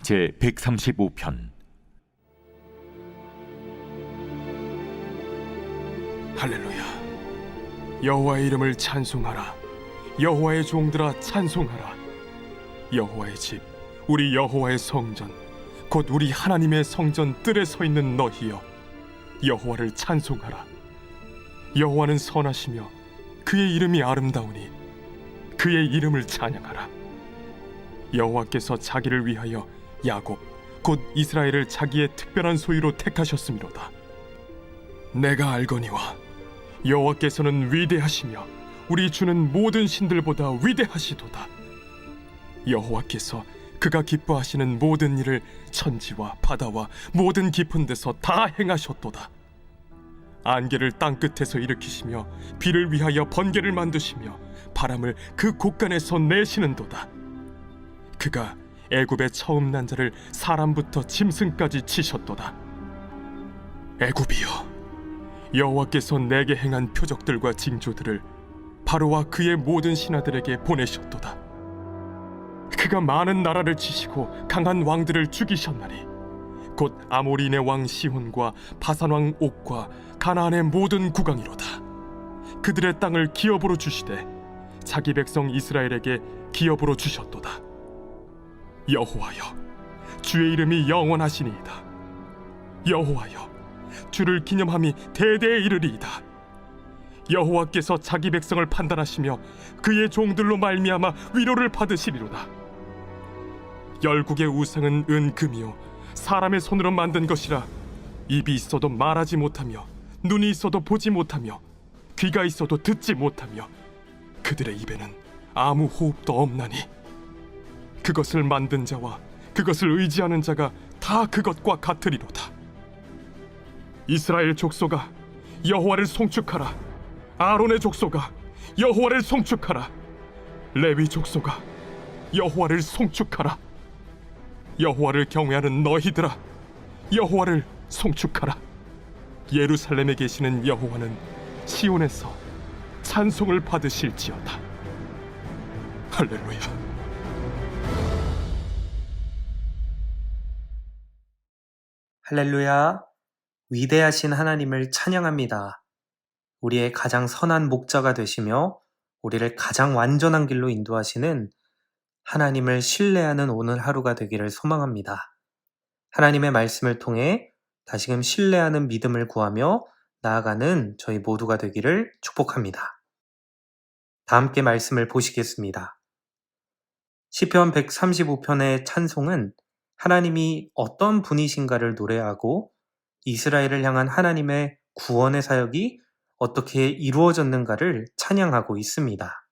제 135편. 할렐루야. 여호와의 이름을 찬송하라. 여호와의 종들아 찬송하라. 여호와의 집, 우리 여호와의 성전, 곧 우리 하나님의 성전 뜰에 서 있는 너희여, 여호와를 찬송하라. 여호와는 선하시며 그의 이름이 아름다우니 그의 이름을 찬양하라. 여호와께서 자기를 위하여 야곱 곧 이스라엘을 자기의 특별한 소유로 택하셨음이로다. 내가 알거니와 여호와께서는 위대하시며 우리 주는 모든 신들보다 위대하시도다. 여호와께서 그가 기뻐하시는 모든 일을 천지와 바다와 모든 깊은 데서 다 행하셨도다. 안개를 땅끝에서 일으키시며 비를 위하여 번개를 만드시며 바람을 그 곳간에서 내시는도다. 그가 애굽의 처음 난 자를 사람부터 짐승까지 치셨도다. 애굽이여, 여호와께서 내게 행한 표적들과 징조들을 바로와 그의 모든 신하들에게 보내셨도다. 그가 많은 나라를 치시고 강한 왕들을 죽이셨나니 곧 아모리인의 왕 시혼과 바산 왕 옥과 가나안의 모든 국왕이로다. 그들의 땅을 기업으로 주시되 자기 백성 이스라엘에게 기업으로 주셨도다. 여호와여, 주의 이름이 영원하시니이다. 여호와여, 주를 기념함이 대대에 이르리이다. 여호와께서 자기 백성을 판단하시며 그의 종들로 말미암아 위로를 받으시리로다. 열국의 우상은 은금이요 사람의 손으로 만든 것이라 입이 있어도 말하지 못하며 눈이 있어도 보지 못하며 귀가 있어도 듣지 못하며 그들의 입에는 아무 호흡도 없나니 그것을 만든 자와 그것을 의지하는 자가 다 그것과 같으리로다. 이스라엘 족속아, 여호와를 송축하라. 아론의 족속아, 여호와를 송축하라. 레위 족속아, 여호와를 송축하라. 여호와를 경외하는 너희들아, 여호와를 송축하라. 예루살렘에 계시는 여호와는 시온에서 찬송을 받으실지어다. 할렐루야. 할렐루야. 위대하신 하나님을 찬양합니다. 우리의 가장 선한 목자가 되시며 우리를 가장 완전한 길로 인도하시는 하나님을 신뢰하는 오늘 하루가 되기를 소망합니다. 하나님의 말씀을 통해 다시금 신뢰하는 믿음을 구하며 나아가는 저희 모두가 되기를 축복합니다. 다 함께 말씀을 보시겠습니다. 시편 135편의 찬송은 하나님이 어떤 분이신가를 노래하고 이스라엘을 향한 하나님의 구원의 사역이 어떻게 이루어졌는가를 찬양하고 있습니다.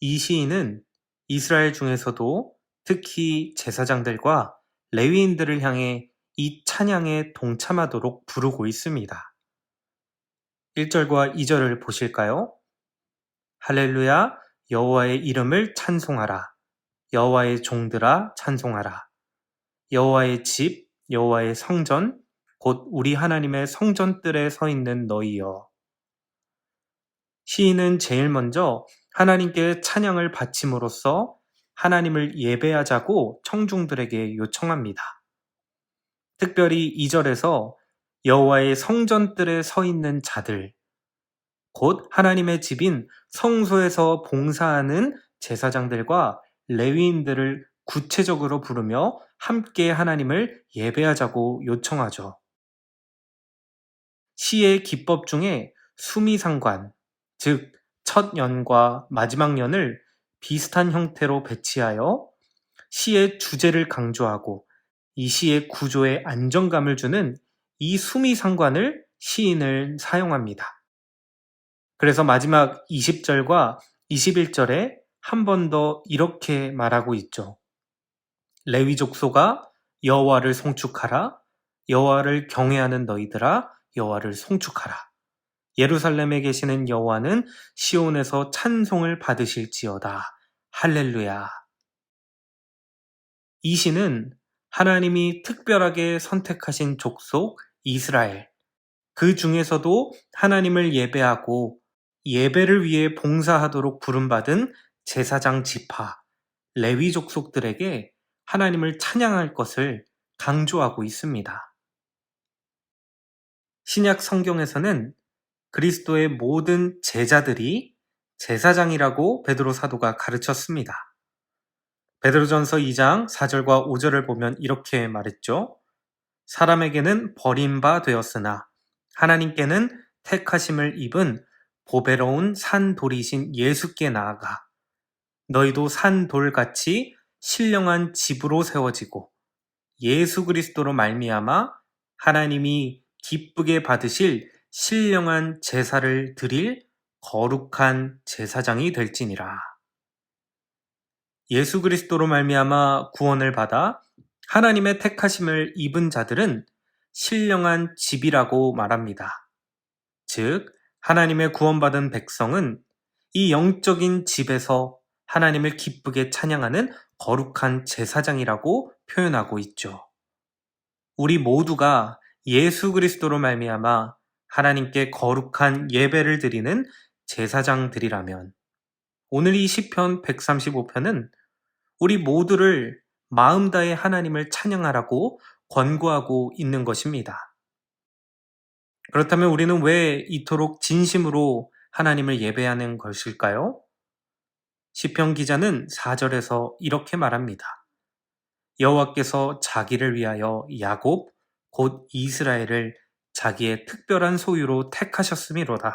이 시인은 이스라엘 중에서도 특히 제사장들과 레위인들을 향해 이 찬양에 동참하도록 부르고 있습니다. 1절과 2절을 보실까요? 할렐루야, 여호와의 이름을 찬송하라. 여호와의 종들아 찬송하라. 여호와의 집, 여호와의 성전, 곧 우리 하나님의 성전뜰에 서 있는 너희여. 시인은 제일 먼저 하나님께 찬양을 바침으로써 하나님을 예배하자고 청중들에게 요청합니다. 특별히 2절에서 여호와의 성전뜰에 서 있는 자들, 곧 하나님의 집인 성소에서 봉사하는 제사장들과 레위인들을 구체적으로 부르며 함께 하나님을 예배하자고 요청하죠. 시의 기법 중에 수미상관, 즉 첫 연과 마지막 연을 비슷한 형태로 배치하여 시의 주제를 강조하고 이 시의 구조에 안정감을 주는 이 수미상관을 시인을 사용합니다. 그래서 마지막 20절과 21절에 한 번 더 이렇게 말하고 있죠. 레위 족속아, 여호와를 송축하라. 여호와를 경외하는 너희들아, 여호와를 송축하라. 예루살렘에 계시는 여호와는 시온에서 찬송을 받으실지어다. 할렐루야. 이 시는 하나님이 특별하게 선택하신 족속 이스라엘, 그 중에서도 하나님을 예배하고 예배를 위해 봉사하도록 부름받은 제사장 지파, 레위 족속들에게 하나님을 찬양할 것을 강조하고 있습니다. 신약 성경에서는 그리스도의 모든 제자들이 제사장이라고 베드로 사도가 가르쳤습니다. 베드로전서 2장 4절과 5절을 보면 이렇게 말했죠. 사람에게는 버림바 되었으나 하나님께는 택하심을 입은 보배로운 산돌이신 예수께 나아가 너희도 산돌같이 신령한 집으로 세워지고 예수 그리스도로 말미암아 하나님이 기쁘게 받으실 신령한 제사를 드릴 거룩한 제사장이 될지니라. 예수 그리스도로 말미암아 구원을 받아 하나님의 택하심을 입은 자들은 신령한 집이라고 말합니다. 즉, 하나님의 구원받은 백성은 이 영적인 집에서 하나님을 기쁘게 찬양하는 거룩한 제사장이라고 표현하고 있죠. 우리 모두가 예수 그리스도로 말미암아 하나님께 거룩한 예배를 드리는 제사장들이라면 오늘 이 시편 135편은 우리 모두를 마음 다해 하나님을 찬양하라고 권고하고 있는 것입니다. 그렇다면 우리는 왜 이토록 진심으로 하나님을 예배하는 것일까요? 시편 기자는 4절에서 이렇게 말합니다. 여호와께서 자기를 위하여 야곱 곧 이스라엘을 자기의 특별한 소유로 택하셨음이로다.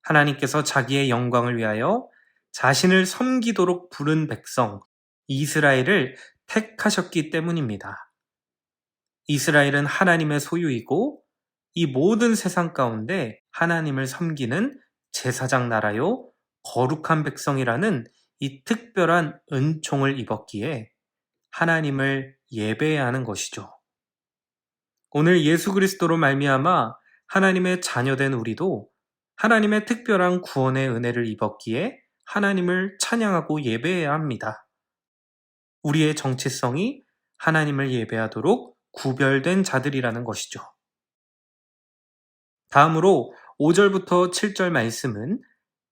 하나님께서 자기의 영광을 위하여 자신을 섬기도록 부른 백성 이스라엘을 택하셨기 때문입니다. 이스라엘은 하나님의 소유이고 이 모든 세상 가운데 하나님을 섬기는 제사장 나라요 거룩한 백성이라는 이 특별한 은총을 입었기에 하나님을 예배해야 하는 것이죠. 오늘 예수 그리스도로 말미암아 하나님의 자녀된 우리도 하나님의 특별한 구원의 은혜를 입었기에 하나님을 찬양하고 예배해야 합니다. 우리의 정체성이 하나님을 예배하도록 구별된 자들이라는 것이죠. 다음으로 5절부터 7절 말씀은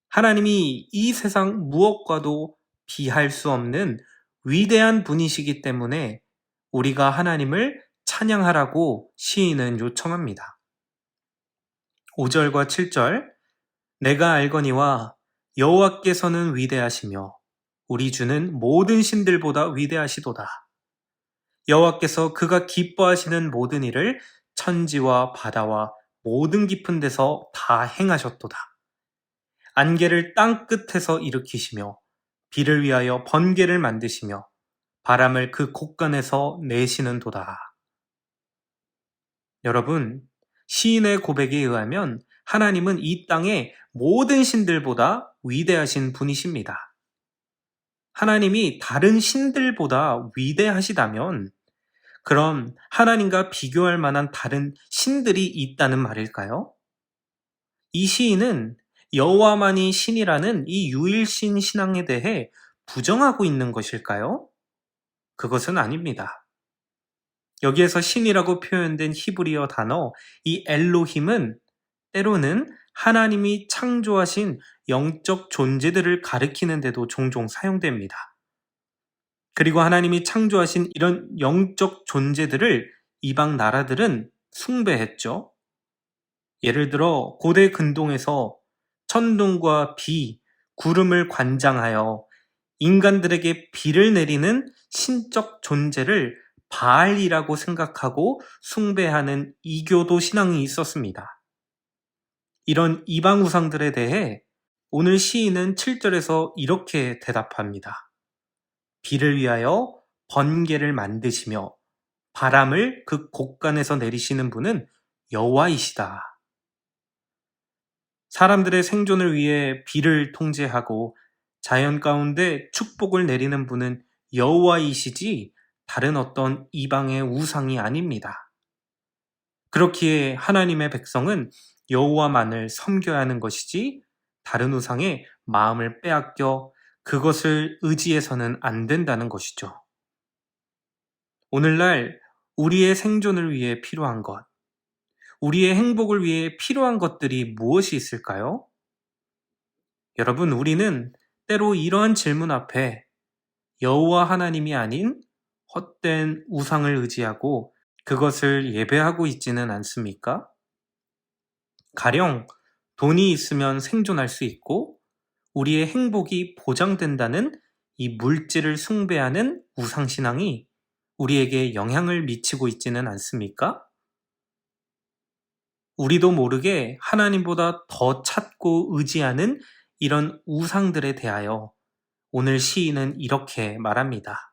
하나님이 이 세상 무엇과도 비할 수 없는 위대한 분이시기 때문에 우리가 하나님을 찬양하라고 시인은 요청합니다. 5절과 7절 내가 알거니와 여호와께서는 위대하시며 우리 주는 모든 신들보다 위대하시도다. 여호와께서 그가 기뻐하시는 모든 일을 천지와 바다와 모든 깊은 데서 다 행하셨도다. 안개를 땅 끝에서 일으키시며 비를 위하여 번개를 만드시며 바람을 그 곳간에서 내시는도다. 여러분, 시인의 고백에 의하면 하나님은 이 땅의 모든 신들보다 위대하신 분이십니다. 하나님이 다른 신들보다 위대하시다면 그럼 하나님과 비교할 만한 다른 신들이 있다는 말일까요? 이 시인은 여호와만이 신이라는 이 유일신 신앙에 대해 부정하고 있는 것일까요? 그것은 아닙니다. 여기에서 신이라고 표현된 히브리어 단어 이 엘로힘은 때로는 하나님이 창조하신 영적 존재들을 가리키는 데도 종종 사용됩니다. 그리고 하나님이 창조하신 이런 영적 존재들을 이방 나라들은 숭배했죠. 예를 들어 고대 근동에서 천둥과 비, 구름을 관장하여 인간들에게 비를 내리는 신적 존재를 바알이라고 생각하고 숭배하는 이교도 신앙이 있었습니다. 이런 이방 우상들에 대해 오늘 시인은 7절에서 이렇게 대답합니다. 비를 위하여 번개를 만드시며 바람을 그 곳간에서 내리시는 분은 여호와이시다. 사람들의 생존을 위해 비를 통제하고 자연 가운데 축복을 내리는 분은 여호와이시지 다른 어떤 이방의 우상이 아닙니다. 그렇기에 하나님의 백성은 여호와만을 섬겨야 하는 것이지 다른 우상에 마음을 빼앗겨 그것을 의지해서는 안 된다는 것이죠. 오늘날 우리의 생존을 위해 필요한 것, 우리의 행복을 위해 필요한 것들이 무엇이 있을까요? 여러분, 우리는 때로 이러한 질문 앞에 여호와 하나님이 아닌 헛된 우상을 의지하고 그것을 예배하고 있지는 않습니까? 가령 돈이 있으면 생존할 수 있고 우리의 행복이 보장된다는 이 물질을 숭배하는 우상신앙이 우리에게 영향을 미치고 있지는 않습니까? 우리도 모르게 하나님보다 더 찾고 의지하는 이런 우상들에 대하여 오늘 시인은 이렇게 말합니다.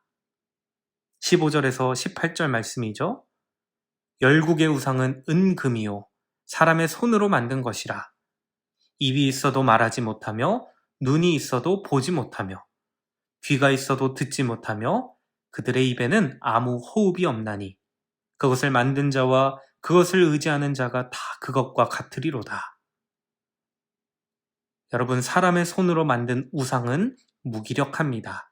15절에서 18절 말씀이죠. 열국의 우상은 은금이요 사람의 손으로 만든 것이라. 입이 있어도 말하지 못하며 눈이 있어도 보지 못하며 귀가 있어도 듣지 못하며 그들의 입에는 아무 호흡이 없나니 그것을 만든 자와 그것을 의지하는 자가 다 그것과 같으리로다. 여러분, 사람의 손으로 만든 우상은 무기력합니다.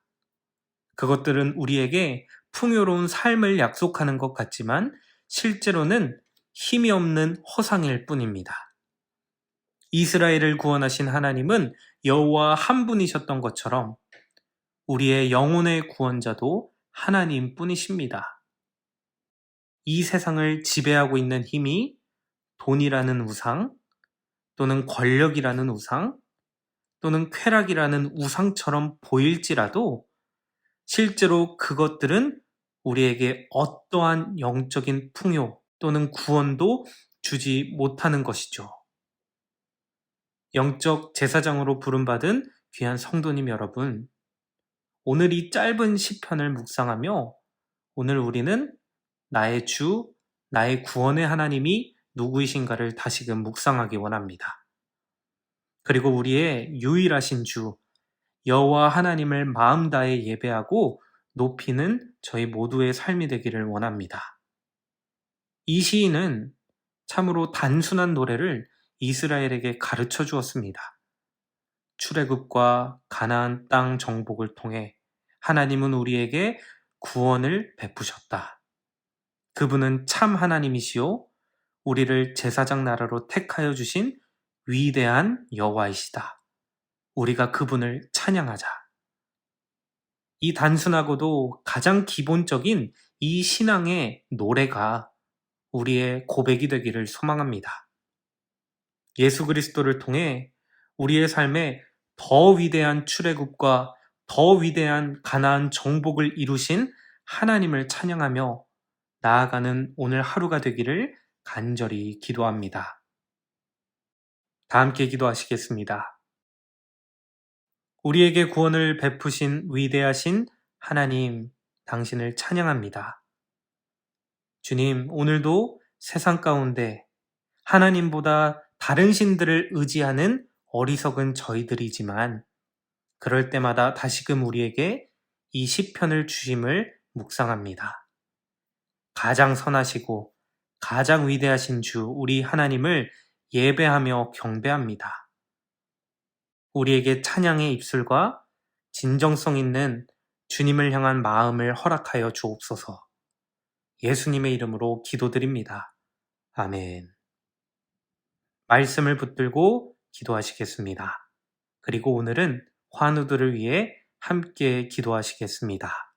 그것들은 우리에게 풍요로운 삶을 약속하는 것 같지만 실제로는 힘이 없는 허상일 뿐입니다. 이스라엘을 구원하신 하나님은 여호와 한 분이셨던 것처럼 우리의 영혼의 구원자도 하나님 뿐이십니다. 이 세상을 지배하고 있는 힘이 돈이라는 우상, 또는 권력이라는 우상, 또는 쾌락이라는 우상처럼 보일지라도 실제로 그것들은 우리에게 어떠한 영적인 풍요 또는 구원도 주지 못하는 것이죠. 영적 제사장으로 부름받은 귀한 성도님 여러분, 오늘 이 짧은 시편을 묵상하며 오늘 우리는 나의 주, 나의 구원의 하나님이 누구이신가를 다시금 묵상하기 원합니다. 그리고 우리의 유일하신 주, 여호와 하나님을 마음 다해 예배하고 높이는 저희 모두의 삶이 되기를 원합니다. 이 시인은 참으로 단순한 노래를 이스라엘에게 가르쳐 주었습니다. 출애굽과 가나안 땅 정복을 통해 하나님은 우리에게 구원을 베푸셨다. 그분은 참 하나님이시요 우리를 제사장 나라로 택하여 주신 위대한 여호와이시다. 우리가 그분을 찬양하자. 이 단순하고도 가장 기본적인 이 신앙의 노래가 우리의 고백이 되기를 소망합니다. 예수 그리스도를 통해 우리의 삶에 더 위대한 출애굽과 더 위대한 가나안 정복을 이루신 하나님을 찬양하며 나아가는 오늘 하루가 되기를 간절히 기도합니다. 다 함께 기도하시겠습니다. 우리에게 구원을 베푸신 위대하신 하나님, 당신을 찬양합니다. 주님, 오늘도 세상 가운데 하나님보다 다른 신들을 의지하는 어리석은 저희들이지만 그럴 때마다 다시금 우리에게 이 시편을 주심을 묵상합니다. 가장 선하시고 가장 위대하신 주 우리 하나님을 예배하며 경배합니다. 우리에게 찬양의 입술과 진정성 있는 주님을 향한 마음을 허락하여 주옵소서. 예수님의 이름으로 기도드립니다. 아멘. 말씀을 붙들고 기도하시겠습니다. 그리고 오늘은 환우들을 위해 함께 기도하시겠습니다.